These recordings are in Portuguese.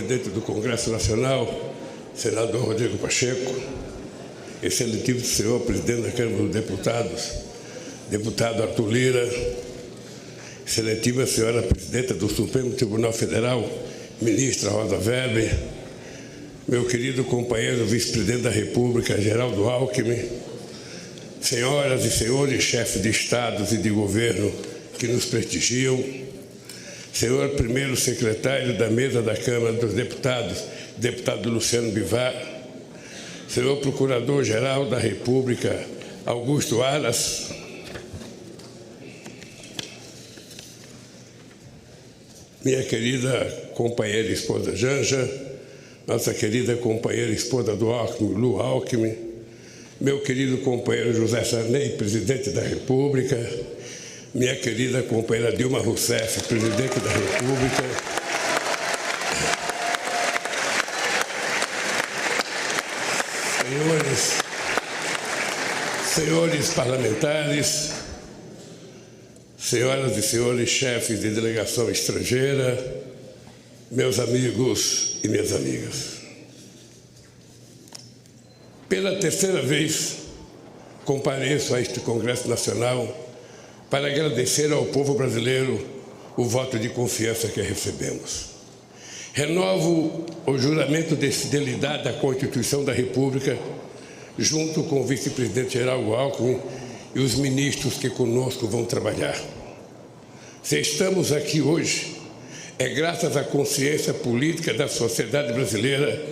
Presidente do Congresso Nacional, senador Rodrigo Pacheco, excelentíssimo senhor presidente da Câmara dos Deputados, deputado Arthur Lira, excelentíssima senhora presidenta do Supremo Tribunal Federal, ministra Rosa Weber, meu querido companheiro vice-presidente da República, Geraldo Alckmin, senhoras e senhores chefes de estados e de governo que nos prestigiam, senhor primeiro secretário da mesa da Câmara dos Deputados, deputado Luciano Bivar, senhor procurador-geral da República, Augusto Aras, minha querida companheira e esposa Janja, nossa querida companheira e esposa do Alckmin, Lu Alckmin, meu querido companheiro José Sarney, presidente da República, minha querida companheira Dilma Rousseff, presidente da República, senhores parlamentares, senhoras e senhores chefes de delegação estrangeira, meus amigos e minhas amigas. Pela terceira vez, compareço a este Congresso Nacional para agradecer ao povo brasileiro o voto de confiança que recebemos. Renovo o juramento de fidelidade à Constituição da República, junto com o vice-presidente Geraldo Alckmin e os ministros que conosco vão trabalhar. Se estamos aqui hoje, é graças à consciência política da sociedade brasileira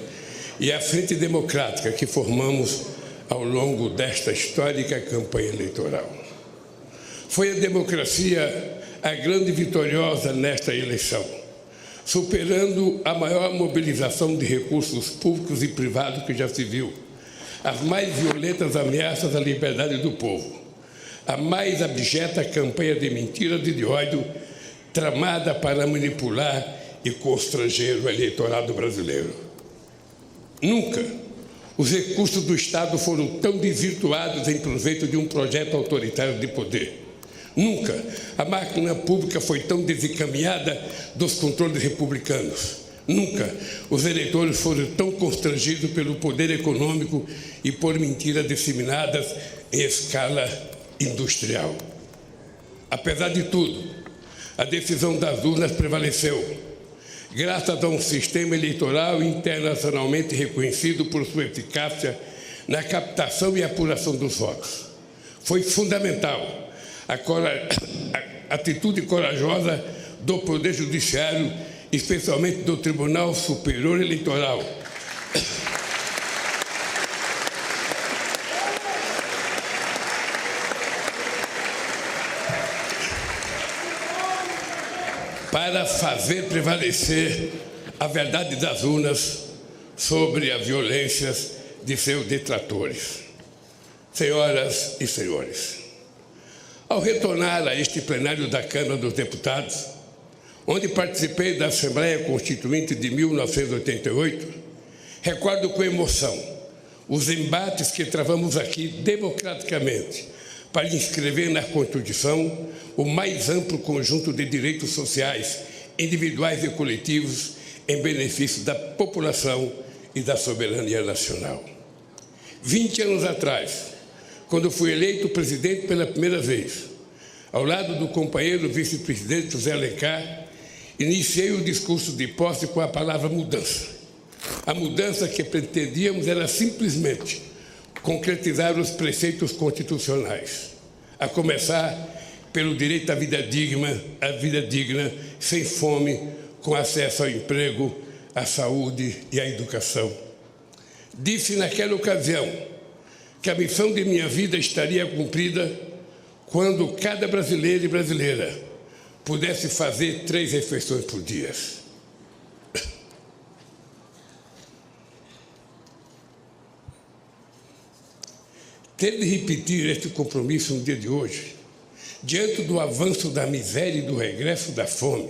e à frente democrática que formamos ao longo desta histórica campanha eleitoral. Foi a democracia a grande vitoriosa nesta eleição, superando a maior mobilização de recursos públicos e privados que já se viu, as mais violentas ameaças à liberdade do povo, a mais abjeta campanha de mentiras e de ódio tramada para manipular e constranger o eleitorado brasileiro. Nunca os recursos do Estado foram tão desvirtuados em proveito de um projeto autoritário de poder. Nunca a máquina pública foi tão desencaminhada dos controles republicanos. Nunca os eleitores foram tão constrangidos pelo poder econômico e por mentiras disseminadas em escala industrial. Apesar de tudo, a decisão das urnas prevaleceu, graças a um sistema eleitoral internacionalmente reconhecido por sua eficácia na captação e apuração dos votos. Foi fundamental a atitude corajosa do Poder Judiciário, especialmente do Tribunal Superior Eleitoral, para fazer prevalecer a verdade das urnas sobre as violências de seus detratores. Senhoras e senhores, ao retornar a este plenário da Câmara dos Deputados, onde participei da Assembleia Constituinte de 1988, recordo com emoção os embates que travamos aqui democraticamente para inscrever na Constituição o mais amplo conjunto de direitos sociais, individuais e coletivos, em benefício da população e da soberania nacional. 20 anos atrás, quando fui eleito presidente pela primeira vez, ao lado do companheiro vice-presidente José Alencar, iniciei o discurso de posse com a palavra mudança. A mudança que pretendíamos era simplesmente concretizar os preceitos constitucionais, a começar pelo direito à vida digna, sem fome, com acesso ao emprego, à saúde e à educação. Disse naquela ocasião que a missão de minha vida estaria cumprida quando cada brasileiro e brasileira pudesse fazer 3 refeições por dia. Ter de repetir este compromisso no dia de hoje, diante do avanço da miséria e do regresso da fome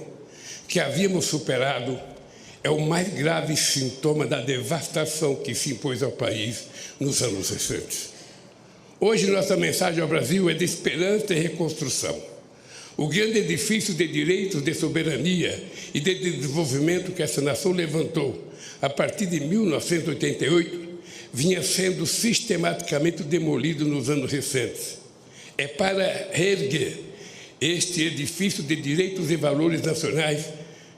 que havíamos superado, é o mais grave sintoma da devastação que se impôs ao país nos anos recentes. Hoje, nossa mensagem ao Brasil é de esperança e reconstrução. O grande edifício de direitos, de soberania e de desenvolvimento que essa nação levantou a partir de 1988 vinha sendo sistematicamente demolido nos anos recentes. É para reerguer este edifício de direitos e valores nacionais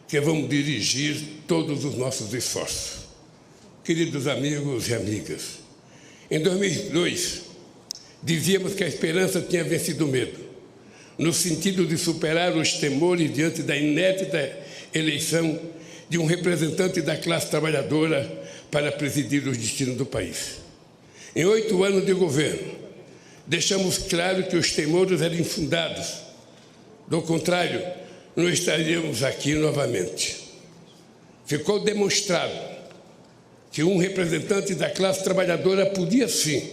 que vamos dirigir todos os nossos esforços. Queridos amigos e amigas, em 2002, dizíamos que a esperança tinha vencido o medo, no sentido de superar os temores diante da inédita eleição de um representante da classe trabalhadora para presidir os destinos do país. Em 8 anos de governo, deixamos claro que os temores eram infundados. Do contrário, não estaríamos aqui novamente. Ficou demonstrado que um representante da classe trabalhadora podia, sim,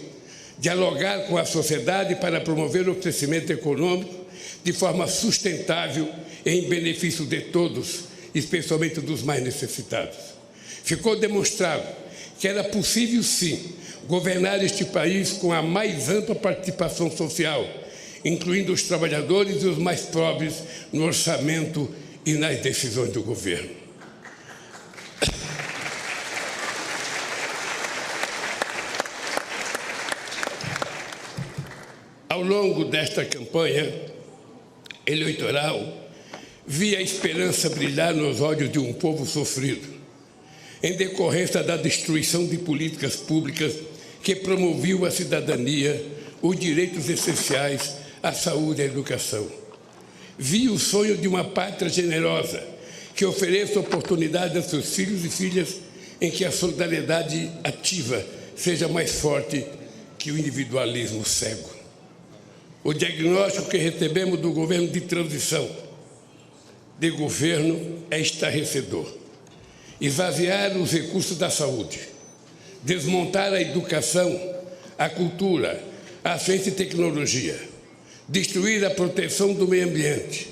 dialogar com a sociedade para promover o crescimento econômico de forma sustentável e em benefício de todos, especialmente dos mais necessitados. Ficou demonstrado que era possível, sim, governar este país com a mais ampla participação social, incluindo os trabalhadores e os mais pobres no orçamento e nas decisões do governo. Ao longo desta campanha eleitoral, vi a esperança brilhar nos olhos de um povo sofrido, em decorrência da destruição de políticas públicas que promoviam a cidadania, os direitos essenciais, a saúde e a educação. Vi o sonho de uma pátria generosa, que ofereça oportunidade a seus filhos e filhas em que a solidariedade ativa seja mais forte que o individualismo cego. O diagnóstico que recebemos do governo de transição de governo é estarrecedor. Esvaziar os recursos da saúde, desmontar a educação, a cultura, a ciência e tecnologia, destruir a proteção do meio ambiente,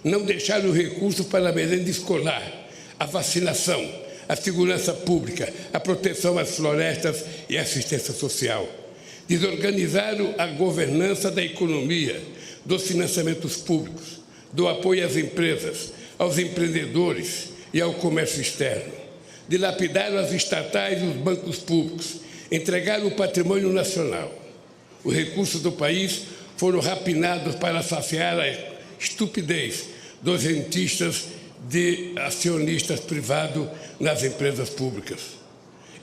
não deixar os recursos para a merenda escolar, a vacinação, a segurança pública, a proteção às florestas e a assistência social, desorganizar a governança da economia, dos financiamentos públicos, do apoio às empresas, aos empreendedores e ao comércio externo, dilapidar as estatais e os bancos públicos, entregar o patrimônio nacional. Os recursos do país foram rapinados para saciar a estupidez dos rentistas de acionistas privados nas empresas públicas.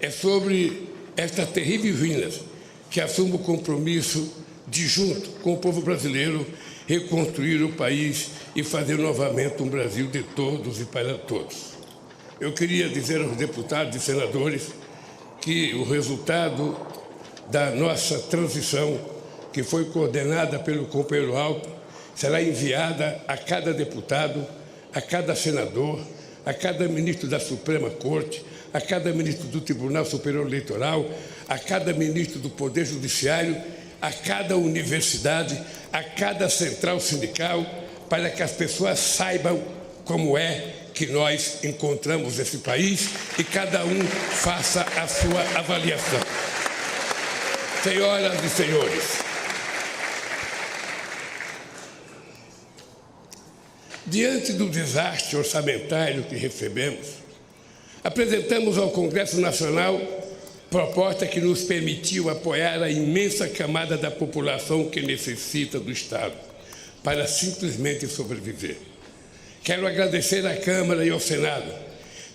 É sobre estas terríveis ruínas que assumo o compromisso de, junto com o povo brasileiro, reconstruir o país e fazer novamente um Brasil de todos e para todos. Eu queria dizer aos deputados e senadores que o resultado da nossa transição, que foi coordenada pelo companheiro Alckmin, será enviada a cada deputado, a cada senador, a cada ministro da Suprema Corte, a cada ministro do Tribunal Superior Eleitoral, a cada ministro do Poder Judiciário, a cada universidade, a cada central sindical, para que as pessoas saibam como é que nós encontramos esse país e cada um faça a sua avaliação. Senhoras e senhores, diante do desastre orçamentário que recebemos, apresentamos ao Congresso Nacional proposta que nos permitiu apoiar a imensa camada da população que necessita do Estado para simplesmente sobreviver. Quero agradecer à Câmara e ao Senado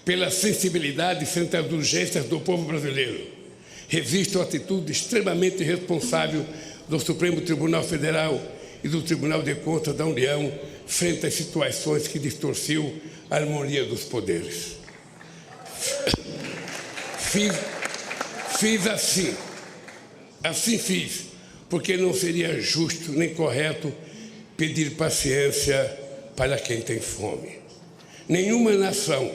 pela sensibilidade frente às urgências do povo brasileiro. Registro a atitude extremamente responsável do Supremo Tribunal Federal e do Tribunal de Contas da União frente às situações que distorciam a harmonia dos poderes. Fiz assim fiz, porque não seria justo nem correto pedir paciência para quem tem fome. Nenhuma nação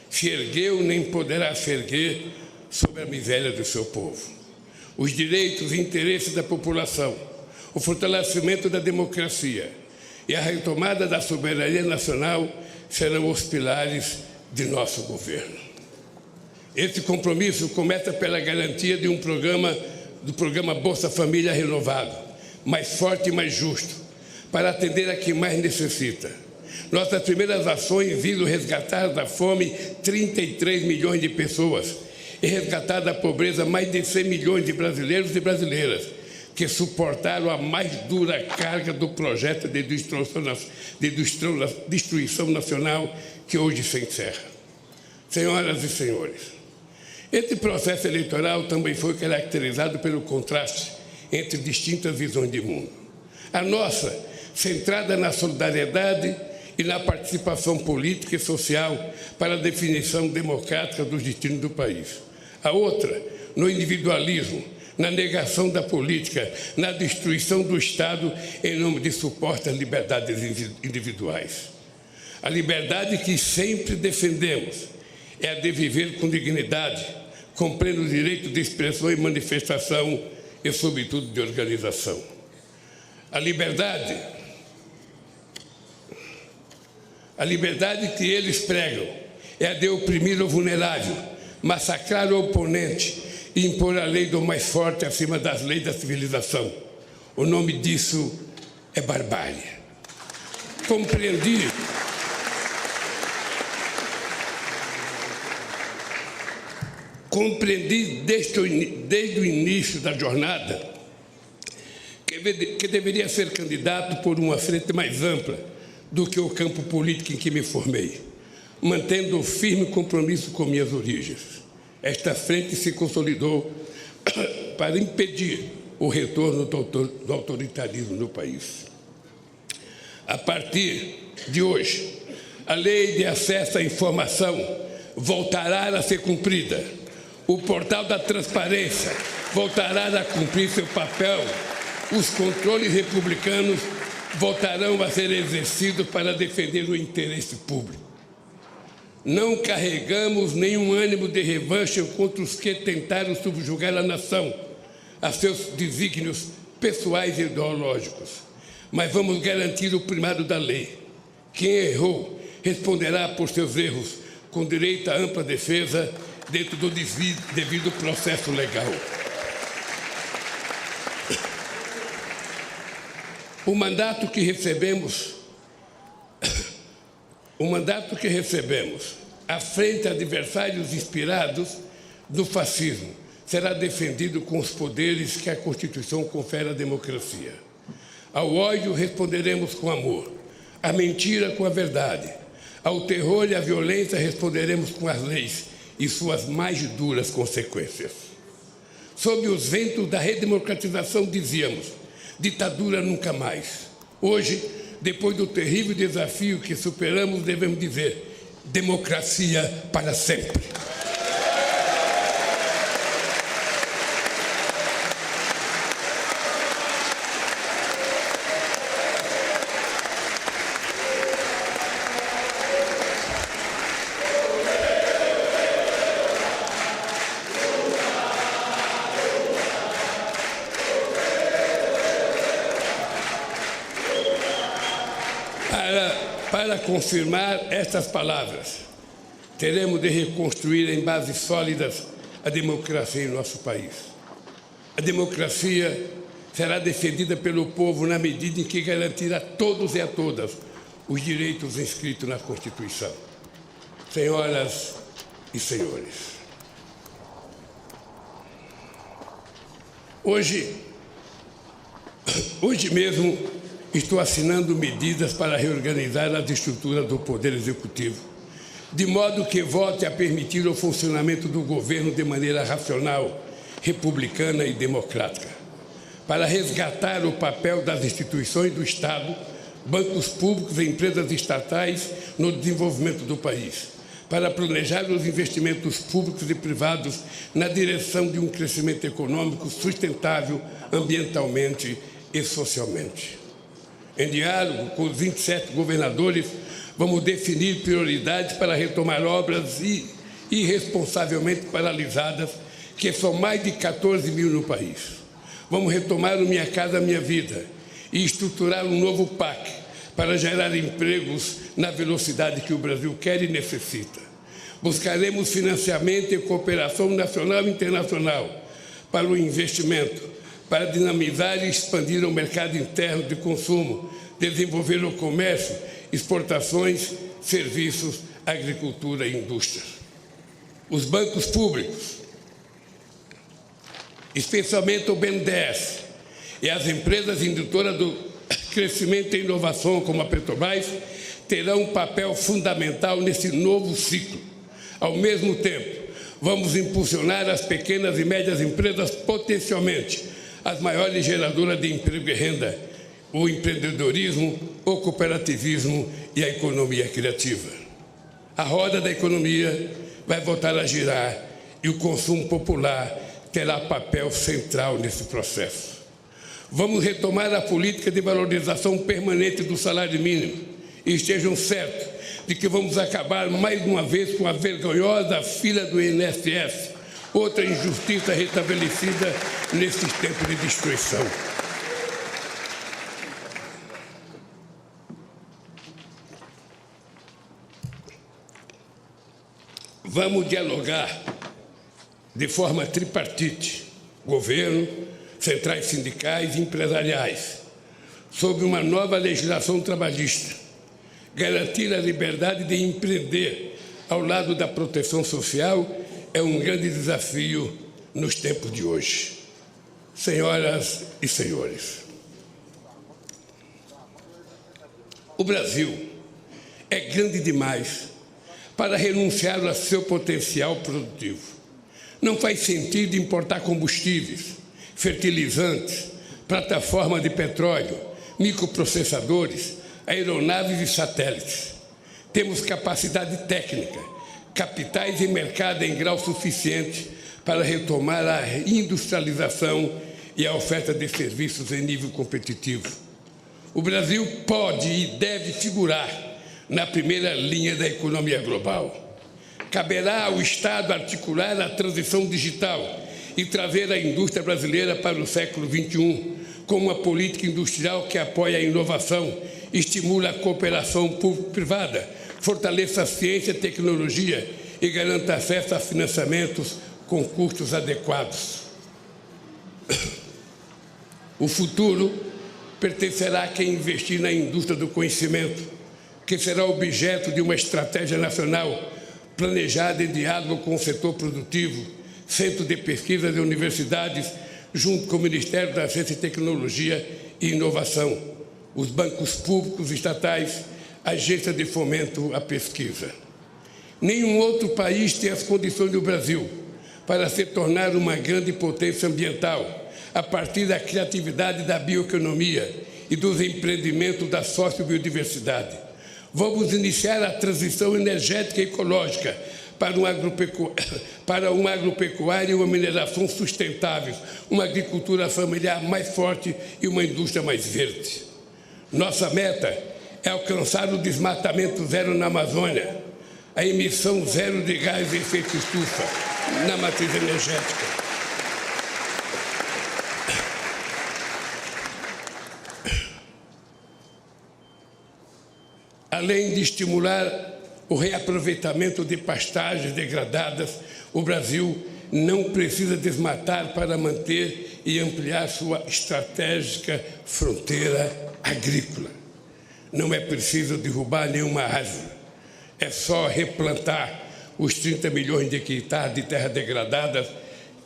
se ergueu nem poderá se erguer sobre a miséria do seu povo. Os direitos e interesses da população, o fortalecimento da democracia e a retomada da soberania nacional serão os pilares de nosso governo. Esse compromisso começa pela garantia de do programa Bolsa Família renovado, mais forte e mais justo, para atender a quem mais necessita. Nossas primeiras ações visam resgatar da fome 33 milhões de pessoas e resgatar da pobreza mais de 100 milhões de brasileiros e brasileiras que suportaram a mais dura carga do projeto de destruição nacional que hoje se encerra. Senhoras e senhores, esse processo eleitoral também foi caracterizado pelo contraste entre distintas visões de mundo. A nossa, centrada na solidariedade e na participação política e social para a definição democrática dos destinos do país. A outra, no individualismo, na negação da política, na destruição do Estado em nome de supostas liberdades individuais. A liberdade que sempre defendemos é a de viver com dignidade, com pleno direito de expressão e manifestação e, sobretudo, de organização. A liberdade que eles pregam é a de oprimir o vulnerável, massacrar o oponente e impor a lei do mais forte acima das leis da civilização. O nome disso é barbárie. Compreendi desde o início da jornada que deveria ser candidato por uma frente mais ampla do que o campo político em que me formei, mantendo o firme compromisso com minhas origens. Esta frente se consolidou para impedir o retorno do autoritarismo no país. A partir de hoje, a lei de acesso à informação voltará a ser cumprida. O portal da transparência voltará a cumprir seu papel. Os controles republicanos voltarão a ser exercidos para defender o interesse público. Não carregamos nenhum ânimo de revanche contra os que tentaram subjugar a nação a seus desígnios pessoais e ideológicos, mas vamos garantir o primado da lei. Quem errou responderá por seus erros, com direito à ampla defesa dentro do devido processo legal. O mandato que recebemos à frente a adversários inspirados no fascismo será defendido com os poderes que a Constituição confere à democracia. Ao ódio responderemos com amor, à mentira com a verdade, ao terror e à violência responderemos com as leis e suas mais duras consequências. Sob os ventos da redemocratização dizíamos: ditadura nunca mais. Hoje, depois do terrível desafio que superamos, devemos dizer: democracia para sempre. Para confirmar estas palavras, teremos de reconstruir em bases sólidas a democracia em nosso país. A democracia será defendida pelo povo na medida em que garantir a todos e a todas os direitos inscritos na Constituição. Senhoras e senhores, hoje mesmo estou assinando medidas para reorganizar as estruturas do Poder Executivo, de modo que volte a permitir o funcionamento do governo de maneira racional, republicana e democrática, para resgatar o papel das instituições do Estado, bancos públicos e empresas estatais no desenvolvimento do país, para planejar os investimentos públicos e privados na direção de um crescimento econômico sustentável ambientalmente e socialmente. Em diálogo com os 27 governadores, vamos definir prioridades para retomar obras irresponsavelmente paralisadas, que são mais de 14 mil no país. Vamos retomar o Minha Casa Minha Vida e estruturar um novo PAC para gerar empregos na velocidade que o Brasil quer e necessita. Buscaremos financiamento e cooperação nacional e internacional para o investimento, para dinamizar e expandir o mercado interno de consumo, desenvolver o comércio, exportações, serviços, agricultura e indústria. Os bancos públicos, especialmente o BNDES, e as empresas indutoras do crescimento e inovação, como a Petrobras, terão um papel fundamental nesse novo ciclo. Ao mesmo tempo, vamos impulsionar as pequenas e médias empresas, potencialmente as maiores geradoras de emprego e renda, o empreendedorismo, o cooperativismo e a economia criativa. A roda da economia vai voltar a girar e o consumo popular terá papel central nesse processo. Vamos retomar a política de valorização permanente do salário mínimo e estejam certos de que vamos acabar mais uma vez com a vergonhosa fila do INSS, outra injustiça restabelecida nesses tempos de destruição. Vamos dialogar de forma tripartite, governo, centrais sindicais e empresariais, sobre uma nova legislação trabalhista, garantir a liberdade de empreender ao lado da proteção social é um grande desafio nos tempos de hoje. Senhoras e senhores, o Brasil é grande demais para renunciar ao seu potencial produtivo. Não faz sentido importar combustíveis, fertilizantes, plataformas de petróleo, microprocessadores, aeronaves e satélites. Temos capacidade técnica, capitais e mercado em grau suficiente para retomar a industrialização e a oferta de serviços em nível competitivo. O Brasil pode e deve figurar na primeira linha da economia global. Caberá ao Estado articular a transição digital e trazer a indústria brasileira para o século XXI, com uma política industrial que apoia a inovação, estimula a cooperação público-privada, fortaleça a ciência e tecnologia e garanta acesso a financiamentos com custos adequados. O futuro pertencerá a quem investir na indústria do conhecimento, que será objeto de uma estratégia nacional planejada em diálogo com o setor produtivo, centro de pesquisas e universidades, junto com o Ministério da Ciência e Tecnologia e Inovação, os bancos públicos estatais, agências de fomento à pesquisa. Nenhum outro país tem as condições do Brasil para se tornar uma grande potência ambiental, a partir da criatividade da bioeconomia e dos empreendimentos da sociobiodiversidade. Vamos iniciar a transição energética e ecológica para uma agropecuária e uma mineração sustentáveis, uma agricultura familiar mais forte e uma indústria mais verde. Nossa meta é alcançar o desmatamento zero na Amazônia, a emissão zero de gás de efeito estufa na matriz energética. Além de estimular o reaproveitamento de pastagens degradadas, o Brasil não precisa desmatar para manter e ampliar sua estratégica fronteira agrícola. Não é preciso derrubar nenhuma árvore. É só replantar os 30 milhões de hectares de terra degradada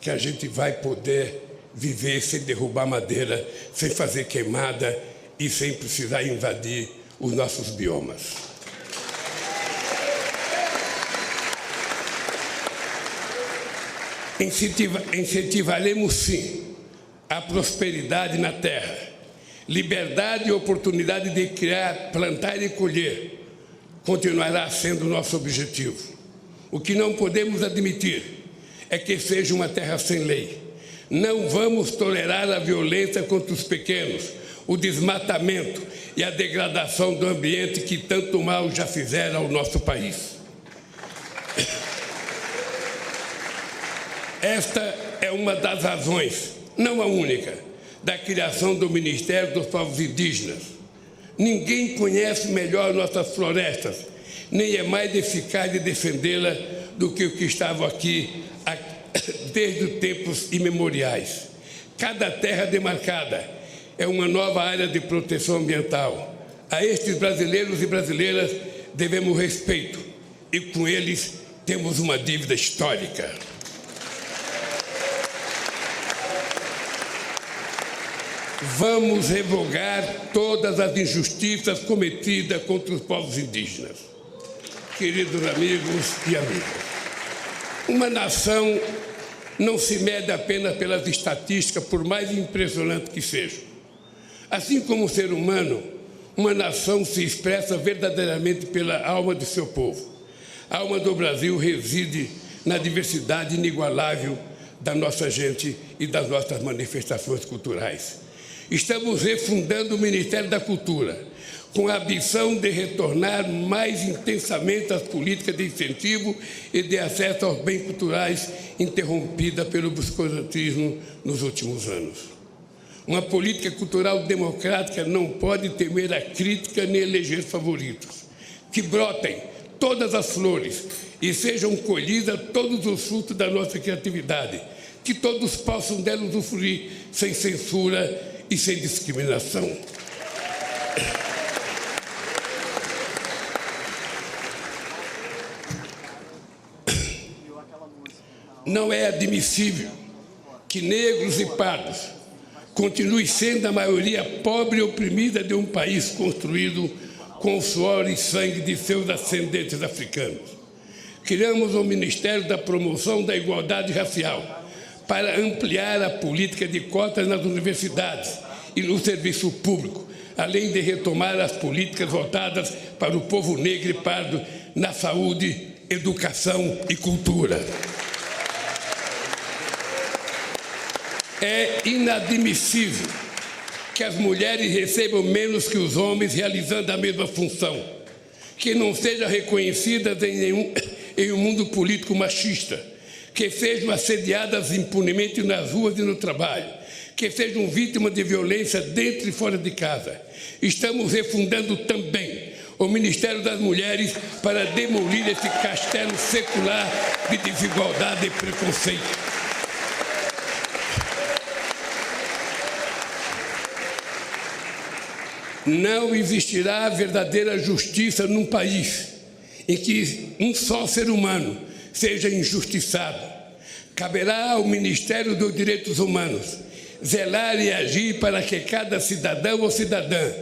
que a gente vai poder viver sem derrubar madeira, sem fazer queimada e sem precisar invadir os nossos biomas. Incentivaremos, sim, a prosperidade na terra, liberdade e oportunidade de criar, plantar e colher continuará sendo nosso objetivo. O que não podemos admitir é que seja uma terra sem lei. Não vamos tolerar a violência contra os pequenos, o desmatamento e a degradação do ambiente que tanto mal já fizeram ao nosso país. Esta é uma das razões, não a única, da criação do Ministério dos Povos Indígenas. Ninguém conhece melhor nossas florestas, nem é mais eficaz de defendê-la do que o que estava aqui desde tempos imemoriais. Cada terra demarcada é uma nova área de proteção ambiental. A estes brasileiros e brasileiras devemos respeito e com eles temos uma dívida histórica. Vamos revogar todas as injustiças cometidas contra os povos indígenas. Queridos amigos e amigas, uma nação não se mede apenas pelas estatísticas, por mais impressionante que sejam. Assim como o ser humano, uma nação se expressa verdadeiramente pela alma de seu povo. A alma do Brasil reside na diversidade inigualável da nossa gente e das nossas manifestações culturais. Estamos refundando o Ministério da Cultura, com a ambição de retornar mais intensamente às políticas de incentivo e de acesso aos bens culturais interrompida pelo obscurantismo nos últimos anos. Uma política cultural democrática não pode temer a crítica nem eleger favoritos. Que brotem todas as flores e sejam colhidas todos os frutos da nossa criatividade. Que todos possam dela usufruir sem censura e sem discriminação. Não é admissível que negros e pardos continuem sendo a maioria pobre e oprimida de um país construído com o suor e sangue de seus ascendentes africanos. Criamos o Ministério da Promoção da Igualdade Racial para ampliar a política de cotas nas universidades e no serviço público, além de retomar as políticas voltadas para o povo negro e pardo na saúde, educação e cultura. É inadmissível que as mulheres recebam menos que os homens realizando a mesma função, que não sejam reconhecidas em um mundo político machista, que sejam assediadas impunemente nas ruas e no trabalho, que sejam vítimas de violência dentro e fora de casa. Estamos refundando também o Ministério das Mulheres para demolir esse castelo secular de desigualdade e preconceito. Não existirá verdadeira justiça num país em que um só ser humano seja injustiçado. Caberá ao Ministério dos Direitos Humanos zelar e agir para que cada cidadão ou cidadã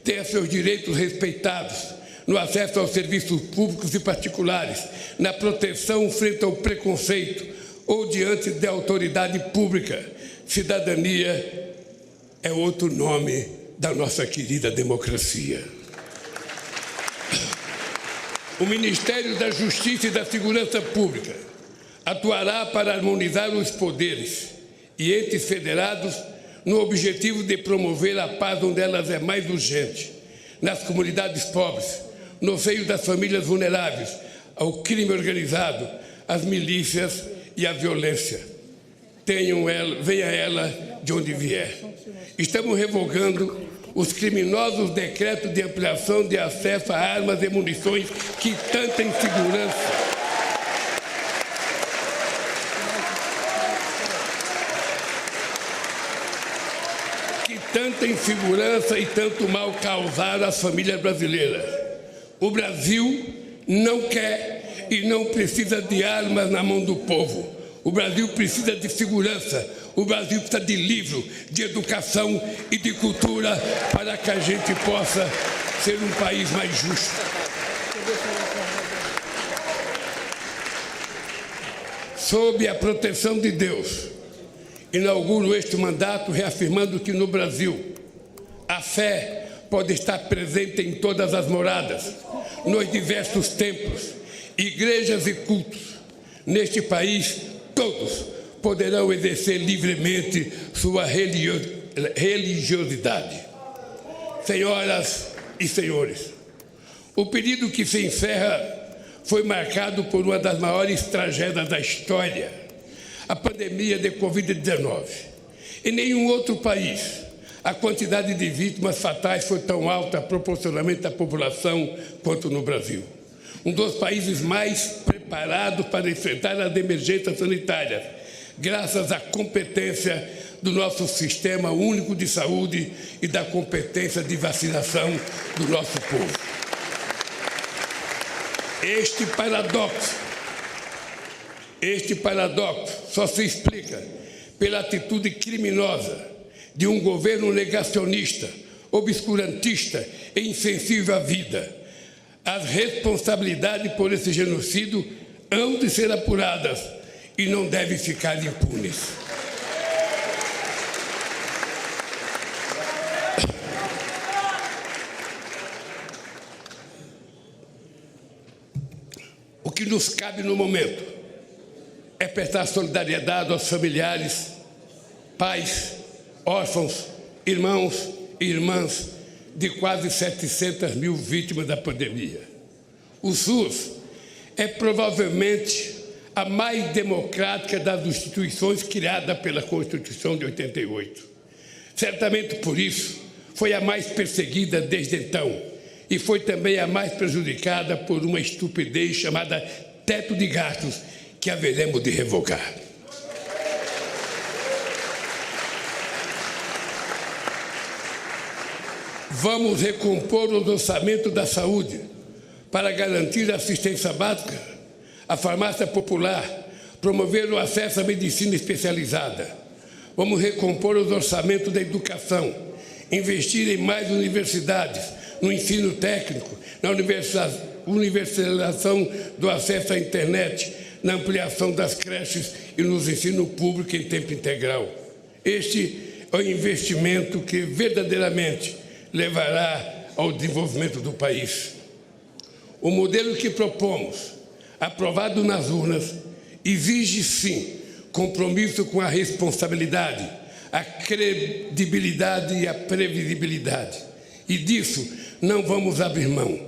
tenha seus direitos respeitados no acesso aos serviços públicos e particulares, na proteção frente ao preconceito ou diante da autoridade pública. Cidadania é outro nome da nossa querida democracia. O Ministério da Justiça e da Segurança Pública atuará para harmonizar os poderes e entes federados no objetivo de promover a paz onde elas é mais urgente, nas comunidades pobres, no seio das famílias vulneráveis, ao crime organizado, às milícias e à violência. Venha ela de onde vier. Estamos revogando os criminosos decretos de ampliação de acesso a armas e munições que tanta insegurança e tanto mal causaram às famílias brasileiras. O Brasil não quer e não precisa de armas na mão do povo. O Brasil precisa de segurança. O Brasil precisa de livro, de educação e de cultura para que a gente possa ser um país mais justo. Sob a proteção de Deus, inauguro este mandato reafirmando que no Brasil a fé pode estar presente em todas as moradas, nos diversos templos, igrejas e cultos. Neste país, todos poderão exercer livremente sua religiosidade. Senhoras e senhores, o período que se encerra foi marcado por uma das maiores tragédias da história, a pandemia de Covid-19. Em nenhum outro país a quantidade de vítimas fatais foi tão alta proporcionalmente à população quanto no Brasil. Um dos países mais preparados para enfrentar as emergências sanitárias, graças à competência do nosso Sistema Único de Saúde e da competência de vacinação do nosso povo. Este paradoxo só se explica pela atitude criminosa de um governo negacionista, obscurantista e insensível à vida. As responsabilidades por esse genocídio hão de ser apuradas e não devem ficar impunes. O que nos cabe no momento é prestar solidariedade aos familiares, pais, órfãos, irmãos e irmãs de quase 700 mil vítimas da pandemia. O SUS é provavelmente a mais democrática das instituições criada pela Constituição de 88. Certamente por isso foi a mais perseguida desde então e foi também a mais prejudicada por uma estupidez chamada teto de gastos que haveremos de revogar. Vamos recompor os orçamentos da saúde para garantir a assistência básica, a farmácia popular, promover o acesso à medicina especializada. Vamos recompor os orçamentos da educação, investir em mais universidades, no ensino técnico, na universalização do acesso à internet, na ampliação das creches e no ensino público em tempo integral. Este é o investimento que verdadeiramente levará ao desenvolvimento do país. O modelo que propomos, aprovado nas urnas, exige, sim, compromisso com a responsabilidade, a credibilidade e a previsibilidade. E disso não vamos abrir mão.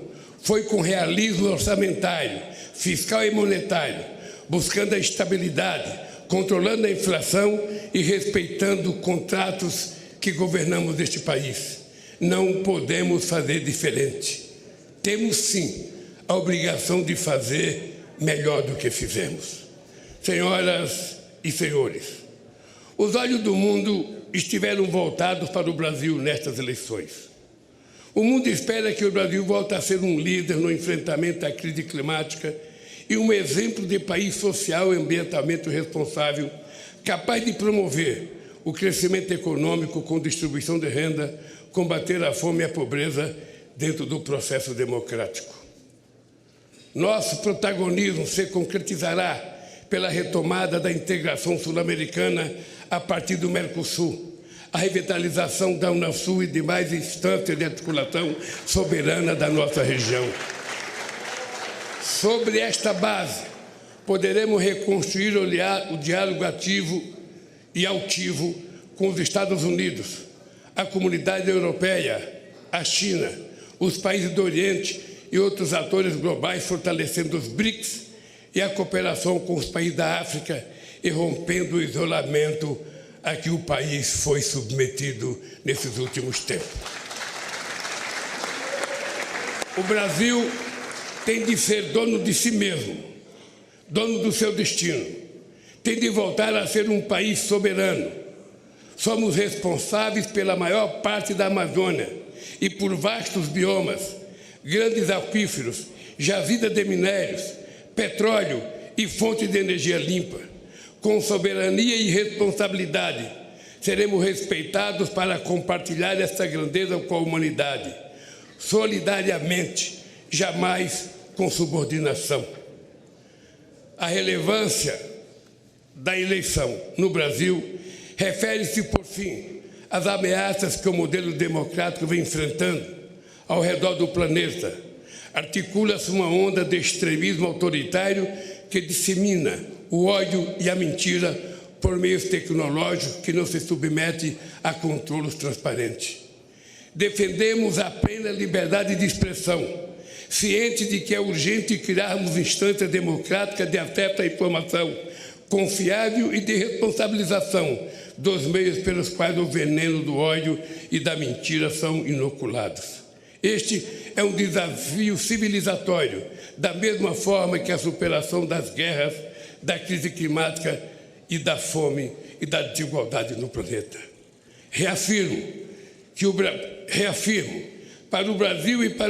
Foi com realismo orçamentário, fiscal e monetário, buscando a estabilidade, controlando a inflação e respeitando contratos que governamos este país. Não podemos fazer diferente. Temos, sim, a obrigação de fazer melhor do que fizemos. Senhoras e senhores, os olhos do mundo estiveram voltados para o Brasil nestas eleições. O mundo espera que o Brasil volte a ser um líder no enfrentamento à crise climática e um exemplo de país social e ambientalmente responsável, capaz de promover o crescimento econômico com distribuição de renda, combater a fome e a pobreza dentro do processo democrático. Nosso protagonismo se concretizará pela retomada da integração sul-americana a partir do Mercosul, a revitalização da Unasul e demais instâncias de articulação soberana da nossa região. Sobre esta base, poderemos reconstruir o diálogo ativo e altivo com os Estados Unidos, a comunidade europeia, a China, os países do Oriente e outros atores globais, fortalecendo os BRICS e a cooperação com os países da África e rompendo o isolamento a que o país foi submetido nesses últimos tempos. O Brasil tem de ser dono de si mesmo, dono do seu destino. Tem de voltar a ser um país soberano. Somos responsáveis pela maior parte da Amazônia e por vastos biomas, grandes aquíferos, jazida de minérios, petróleo e fontes de energia limpa. Com soberania e responsabilidade, seremos respeitados para compartilhar essa grandeza com a humanidade, solidariamente, jamais com subordinação. A relevância da eleição no Brasil refere-se, por fim, às ameaças que o modelo democrático vem enfrentando ao redor do planeta. Articula-se uma onda de extremismo autoritário que dissemina o ódio e a mentira por meios tecnológicos que não se submete a controles transparentes. Defendemos a plena liberdade de expressão, cientes de que é urgente criarmos instâncias democráticas de acesso à informação confiável e de responsabilização dos meios pelos quais o veneno do ódio e da mentira são inoculados. Este é um desafio civilizatório, da mesma forma que a superação das guerras, da crise climática e da fome e da desigualdade no planeta. Reafirmo para o Brasil e para